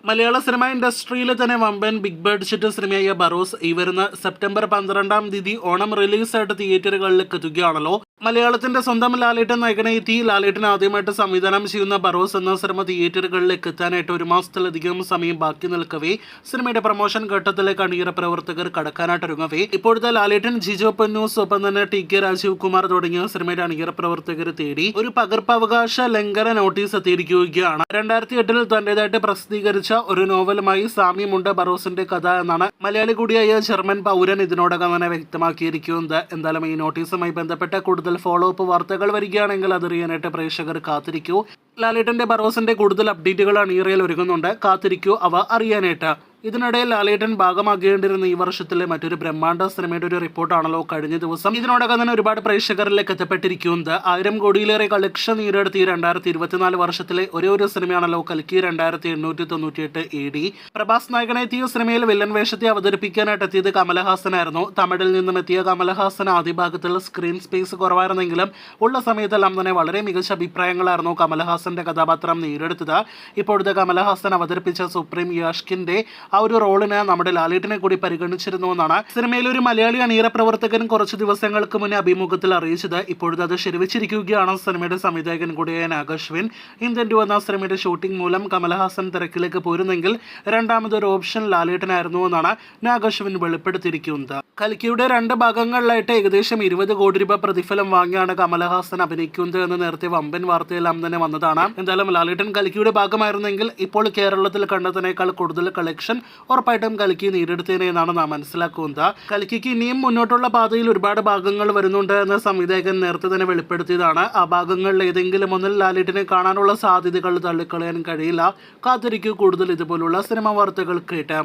മലയാള cinema ഇൻഡസ്ട്രിയിൽ തന്നെ വമ്പൻ ബിഗ് ബഡ്ജറ്റ് സിനിമയായ ബറോസ് ഈ വരുന്ന സെപ്റ്റംബർ 12-ാം തീയതി ഓണം റിലീസായിട്ട് തിയേറ്ററുകളിലേക്ക് എത്തുകയാണല്ലോ. മലയാളത്തിന്റെ സ്വന്തം ലാലേട്ടൻ നായകനെത്തി ലാലേട്ടൻ ആദ്യമായിട്ട് സംവിധാനം ചെയ്യുന്ന ബറോസ് എന്ന സിനിമ തിയേറ്ററുകളിലേക്ക് എത്താനായിട്ട് 1 മാസത്തിലധികം സമയം ബാക്കി നിൽക്കവേ സിനിമയുടെ പ്രൊമോഷൻ ഘട്ടത്തിലേക്ക് അണിയറ പ്രവർത്തകർ കടക്കാനായിട്ടൊരുങ്ങവേ ഇപ്പോഴത്തെ ലാലേട്ടൻ, ജിജോ പന്നൂസ്, ഒപ്പം തന്നെ ടി.കെ. രാജീവ് കുമാർ തുടങ്ങിയ സിനിമയുടെ അണിയറ പ്രവർത്തകർ തേടി ഒരു പകർപ്പവകാശ ലംഘന നോട്ടീസ് എത്തിയിരിക്കുകയാണ്. 2008-ൽ തന്റേതായിട്ട് പ്രസിദ്ധീകരിച്ച ഒരു നോവലുമായി സാമ്യമുണ്ട് ബറോസിന്റെ കഥ എന്നാണ് മലയാളി കൂടിയായ ജർമ്മൻ പൗരൻ ഇതിനോടകം തന്നെ വ്യക്തമാക്കിയിരിക്കുന്നത്. എന്തായാലും ഈ നോട്ടീസുമായി ബന്ധപ്പെട്ട കൂടുതൽ ഫോളോ അപ്പ് വാർത്തകൾ വരികയാണെങ്കിൽ അതറിയാനായിട്ട് പ്രേക്ഷകർ കാത്തിരിക്കൂ. ലാലേട്ടന്റെ ബറോസിന്റെ കൂടുതൽ അപ്ഡേറ്റുകൾ അണിയറയിൽ ഒരുങ്ങുന്നുണ്ട്, കാത്തിരിക്കൂ അവ അറിയാനായിട്ട്. ഇതിനിടയിൽ ലാലേട്ടൻ ഭാഗമാകേണ്ടിരുന്ന ഈ വർഷത്തിലെ മറ്റൊരു ബ്രഹ്മാണ്ഡ സിനിമയുടെ ഒരു റിപ്പോർട്ടാണല്ലോ കഴിഞ്ഞ ദിവസം ഇതിനോടകം തന്നെ ഒരുപാട് പ്രേക്ഷകരിലേക്ക് എത്തപ്പെട്ടിരിക്കുന്നത്. 1000 കോടിയിലേറെ കളക്ഷൻ നേടിയെടുത്ത 2024 വർഷത്തിലെ ഒരേ ഒരു സിനിമയാണല്ലോ കൽക്കി 2898 AD. പ്രഭാസ് നായകനെത്തിയ സിനിമയിൽ വില്ലൻ വേഷത്തെ അവതരിപ്പിക്കാനായിട്ട് എത്തിയത് കമലഹാസനായിരുന്നു. തമിഴിൽ നിന്നും എത്തിയ കമലഹാസൻ ആദ്യ ഭാഗത്തിൽ സ്ക്രീൻ സ്പേസ് കുറവായിരുന്നെങ്കിലും ഉള്ള സമയത്തെല്ലാം തന്നെ വളരെ മികച്ച അഭിപ്രായങ്ങളായിരുന്നു കമലഹാസന്റെ കഥാപാത്രം നേടിയെടുത്തത്. ഇപ്പോഴത്തെ കമലഹാസൻ അവതരിപ്പിച്ച സുപ്രീം യാഷ്കിന്റെ ആ ഒരു റോളിന് നമ്മുടെ ലാലേട്ടനെ കൂടി പരിഗണിച്ചിരുന്നു എന്നാണ് സിനിമയിൽ ഒരു മലയാളി അണിയറ പ്രവർത്തകൻ കുറച്ച് ദിവസങ്ങൾക്ക് മുന്നേ അഭിമുഖത്തിൽ അറിയിച്ചത്. ഇപ്പോഴത്തെ അത് ശരിവച്ചിരിക്കുകയാണ് സിനിമയുടെ സംവിധായകൻ കൂടിയായ നാഗശ്വിൻ. ഇന്ത്യൻ 2 എന്ന സിനിമയുടെ ഷൂട്ടിംഗ് മൂലം കമലഹാസൻ തിരക്കിലേക്ക് പോരുന്നെങ്കിൽ രണ്ടാമതൊരു ഓപ്ഷൻ ലാലേട്ടനായിരുന്നു എന്നാണ് നാഗശ്വിൻ വെളിപ്പെടുത്തിയിരിക്കുന്നത്. കൽക്കിയുടെ 2 ഭാഗങ്ങളിലായിട്ട് ഏകദേശം 20 കോടി രൂപ പ്രതിഫലം വാങ്ങിയാണ് കമലഹാസൻ അഭിനയിക്കുന്നത് എന്ന് നേരത്തെ വമ്പൻ വാർത്തയെല്ലാം തന്നെ വന്നതാണ്. എന്തായാലും ലാലേട്ടൻ കൽക്കിയുടെ ഭാഗമായിരുന്നെങ്കിൽ ഇപ്പോൾ കേരളത്തിൽ കണ്ടതിനേക്കാൾ കൂടുതൽ കളക്ഷൻ ഉറപ്പായിട്ടും കൽക്കി നേടിയെടുത്തേനെ എന്നാണ് നാം മനസ്സിലാക്കുന്നത്. കൽക്കിക്ക് ഇനിയും മുന്നോട്ടുള്ള പാതയിൽ ഒരുപാട് ഭാഗങ്ങൾ വരുന്നുണ്ട് എന്ന് സംവിധായകൻ നേരത്തെ തന്നെ വെളിപ്പെടുത്തിയതാണ്. ആ ഭാഗങ്ങളിൽ ഏതെങ്കിലും ഒന്നിൽ ലാലേട്ടനെ കാണാനുള്ള സാധ്യതകൾ തള്ളിക്കളയാൻ കഴിയില്ല. കാത്തിരിക്കൂ കൂടുതൽ ഇതുപോലുള്ള സിനിമ വാർത്തകൾ കേട്ട്.